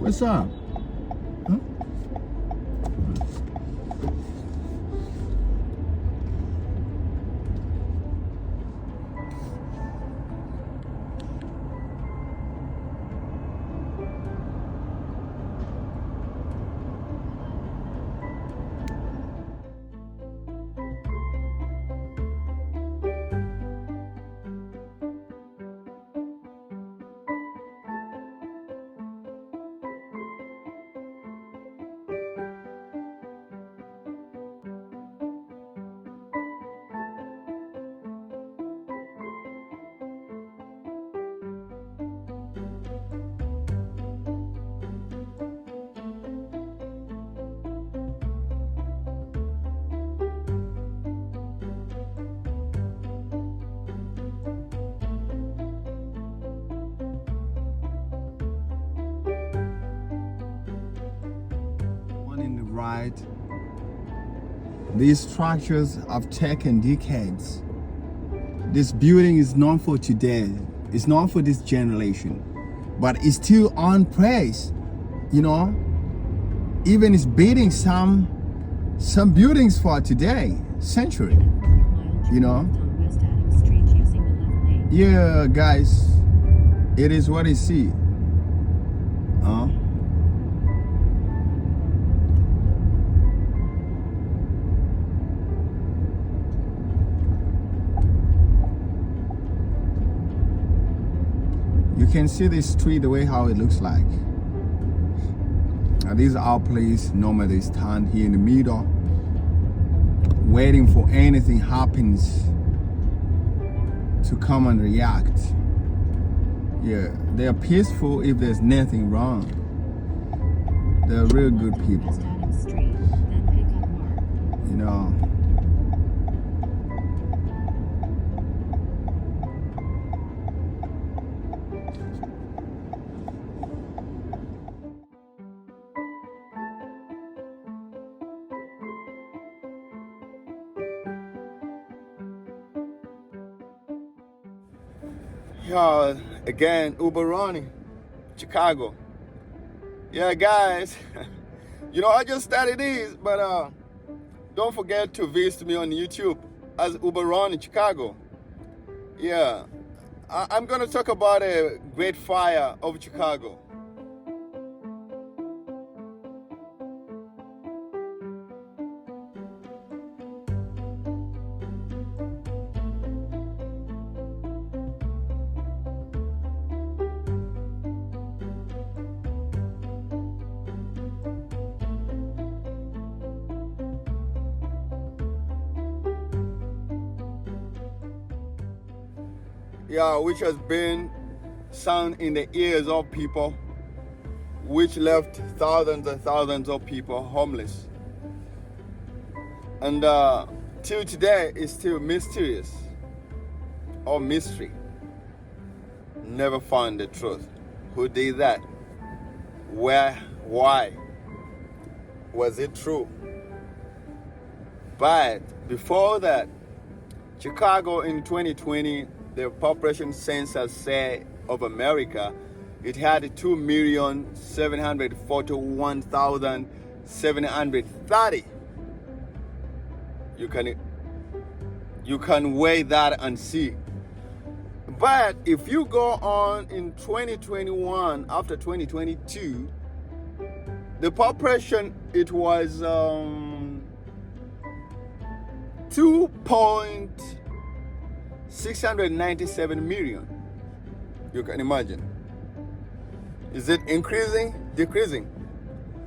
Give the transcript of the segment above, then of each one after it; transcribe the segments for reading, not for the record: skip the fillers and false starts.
What's up? Huh? One in the right. These structures have taken decades. This building is known for today. It's known for this generation, but it's still on praise. You know, even it's beating some buildings for today, century. You know. Yeah, guys, it is what you see. You can see this street the way how it looks like. Now, this is our place. Normally they stand here in the middle, waiting for anything happens to come and react. Yeah, they are peaceful if there's nothing wrong. They're real good people. You know. Yeah, again, Uber Ronnie, Chicago. Yeah, guys, you know, I just started this, but don't forget to visit me on YouTube as Uber Ronnie, Chicago. Yeah, I'm gonna talk about a great fire of Chicago. Yeah, which has been sound in the ears of people, which left thousands and thousands of people homeless. And till today, it's still mysterious or mystery. Never found the truth. Who did that? Where? Why? Was it true? But before that, Chicago in 2020, the population census said of America, it had 2,741,730. You can weigh that and see. But if you go on in 2021, after 2022, the population, it was 2.697 million. You can imagine. Is it increasing? Decreasing?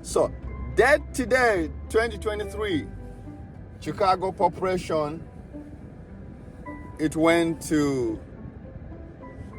So that today, 2023, Chicago population, it went to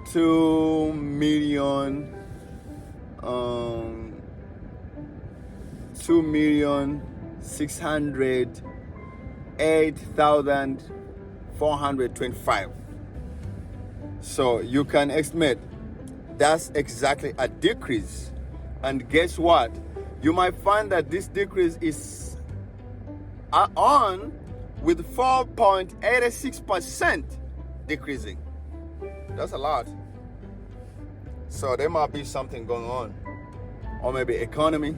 2,608,425. So you can estimate that's exactly a decrease. And guess what? You might find that this decrease is on with 4.86% decreasing. That's a lot. So there might be something going on. or maybe economy,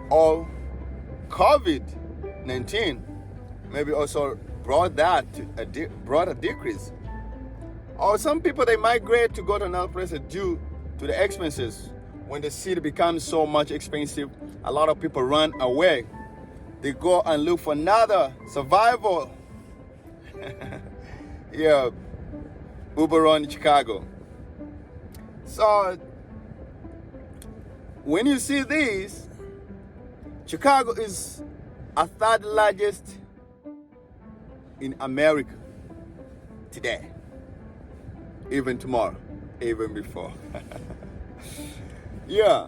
or COVID-19 maybe also brought a decrease. Or some people, they migrate to go to another place due to the expenses. When the city becomes so much expensive, a lot of people run away. They go and look for another survival. Yeah, Uber run Chicago. So when you see this, Chicago is a third largest in America today, even tomorrow, even before. Yeah.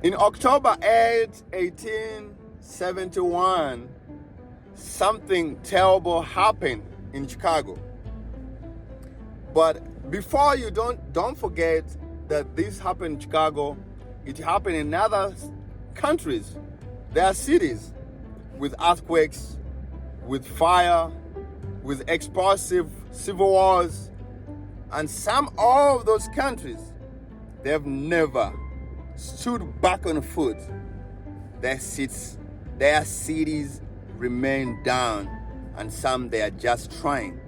In October 8, 1871, something terrible happened in Chicago. But before you don't forget that this happened in Chicago, it happened in other countries. There are cities with earthquakes, with fire, with explosive civil wars, and some of those countries, they've never stood back on foot. Their cities remain down, and some they are just trying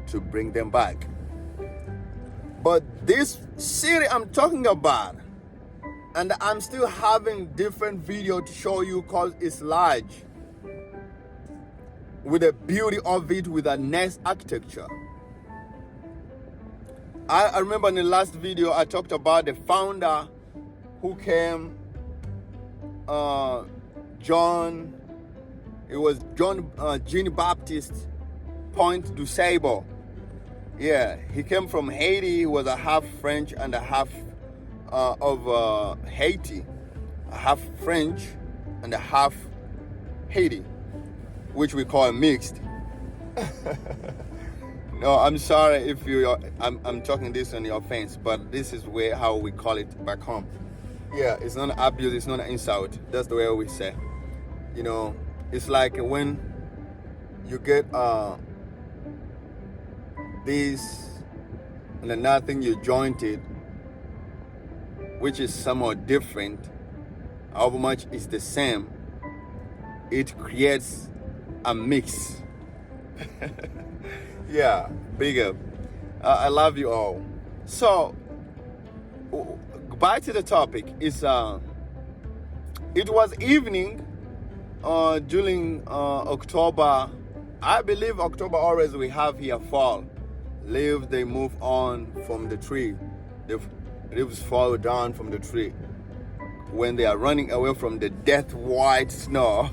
to bring them back. But this city I'm talking about, and I'm still having different video to show you because it's large, with the beauty of it, with a nice architecture. I remember in the last video I talked about the founder who came, Jean Baptiste Point du Sable. Yeah, he came from Haiti. He was a half French and a half of Haiti, a half French and a half Haiti, which we call mixed. No, I'm sorry if I'm talking this on your offense, but this is how we call it back home. Yeah, it's not abuse, it's not an insult. That's the way we say. You know, it's like when you get this and another thing you jointed, which is somewhat different, however much is the same, it creates a mix. Yeah, big up. I love you all. So, back to the topic. It was evening during October. I believe October always we have here fall. Leaves, they move on from the tree. The leaves fall down from the tree when they are running away from the death white snow.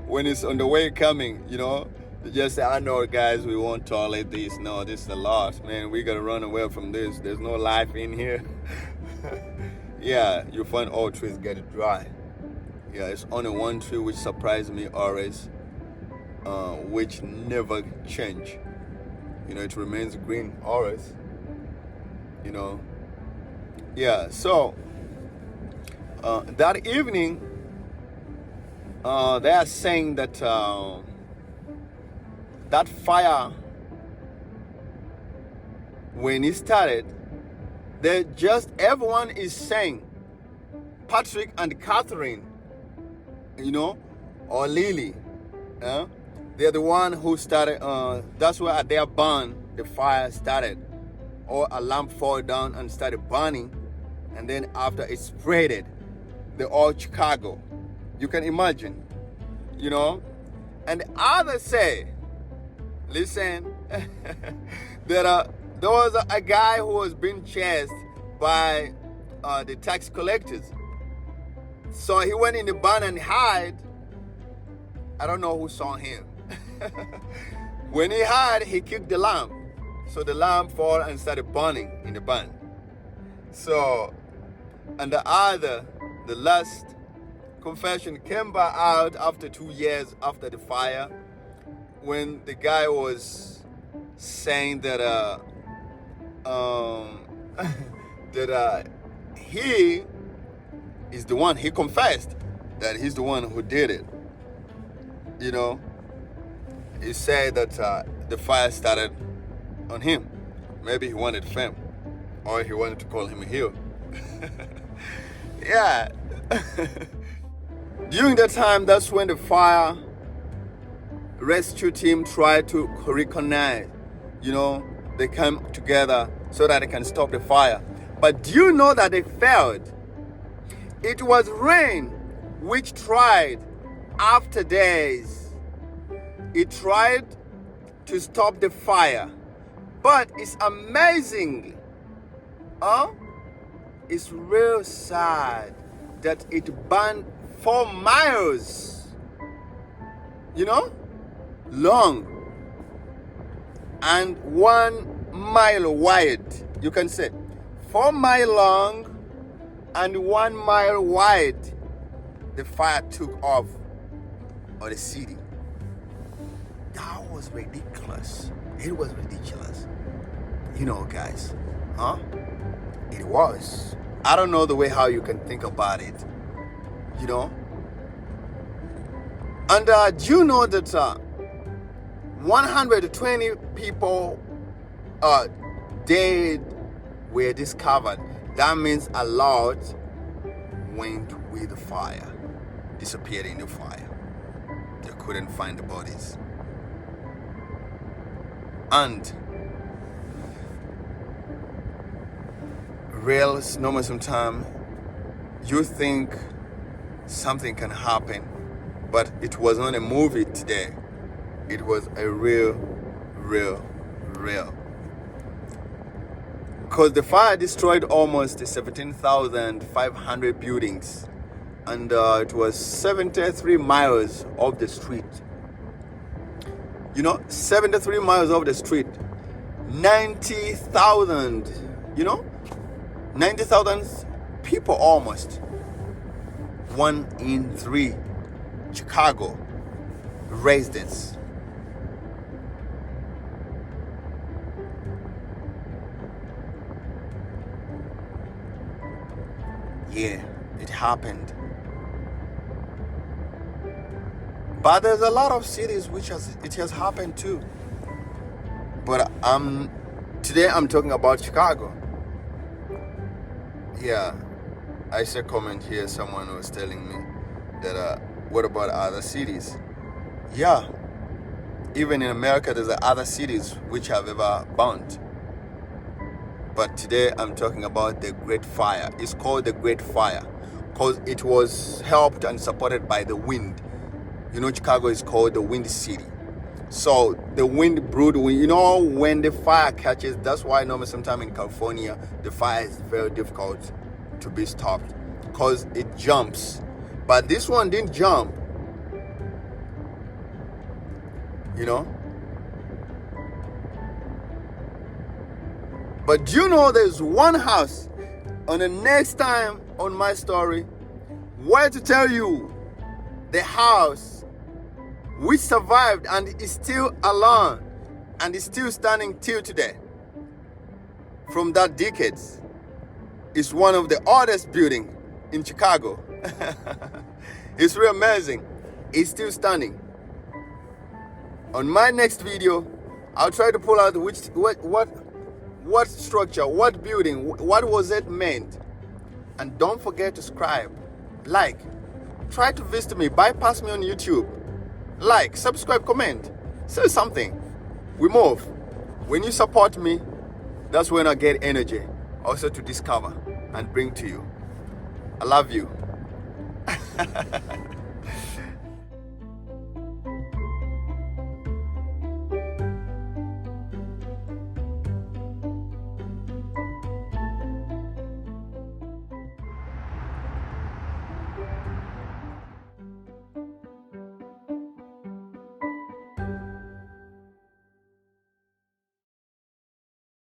When it's on the way coming, you know, they just say, I know guys, we won't tolerate this. No, this is a loss, man. We gotta run away from this. There's no life in here. Yeah, you find all trees get dry. Yeah, it's only one tree which surprised me always, which never change. You know, it remains green always. You know. Yeah, so that evening, they are saying that that fire, when it started, everyone is saying, Patrick and Catherine, you know, or Lily, they're the one who started. That's where at their barn the fire started, or a lamp fall down and started burning, and then after it spreaded, the all Chicago. You can imagine, you know. And others say, listen, there was a guy who was being chased by the tax collectors. So he went in the barn and hid. I don't know who saw him. When he hid, he kicked the lamp. So the lamp fell and started burning in the barn. So, and the last confession came back out after 2 years after the fire, when the guy was saying that that he is the one. He confessed that he's the one who did it. You know, he said that the fire started on him. Maybe he wanted fame, or he wanted to call him a hero. Yeah. During that time, that's when the fire rescue team tried to reconnect. They came together so that they can stop the fire. But do you know that they failed? It was rain which tried after days. It tried to stop the fire. But it's amazing. It's real sad that it burned 4 miles, long and 1 mile wide. You can say 4 miles long and 1 mile wide. The fire took off on the city. That was ridiculous. It was ridiculous. Guys, it was. I don't know the way how you can think about it. And do you know that 120 people dead were discovered? That means a lot went with the fire, disappeared in the fire. They couldn't find the bodies. And real normal sometimes you think something can happen, but it was not a movie today. It was a real. Because the fire destroyed almost 17,500 buildings, and it was 73 miles off the street. 73 miles off the street, 90,000, 90,000 people almost. 1 in 3 Chicago residents. Yeah, it happened. But there's a lot of cities which it has happened too. But today I'm talking about Chicago. Yeah, I saw a comment here. Someone was telling me that what about other cities? Yeah, even in America there's other cities which have ever burned. But today I'm talking about the Great Fire. It's called the Great Fire because it was helped and supported by the wind. Chicago is called the Wind City. So the wind brewed wind. When the fire catches, that's why normally sometimes in California the fire is very difficult to be stopped because it jumps. But this one didn't jump. But do you know there's one house on the next time on my story where to tell you the house which survived and is still alive and is still standing till today from that decades is one of the oldest buildings in Chicago. It's really amazing. It's still standing. On my next video, I'll try to pull out what structure, what building, what was it meant. And don't forget to subscribe, like, try to visit me, bypass me on YouTube, like, subscribe, comment, say something. We move. When you support me, that's when I get energy also to discover and bring to you. I love you.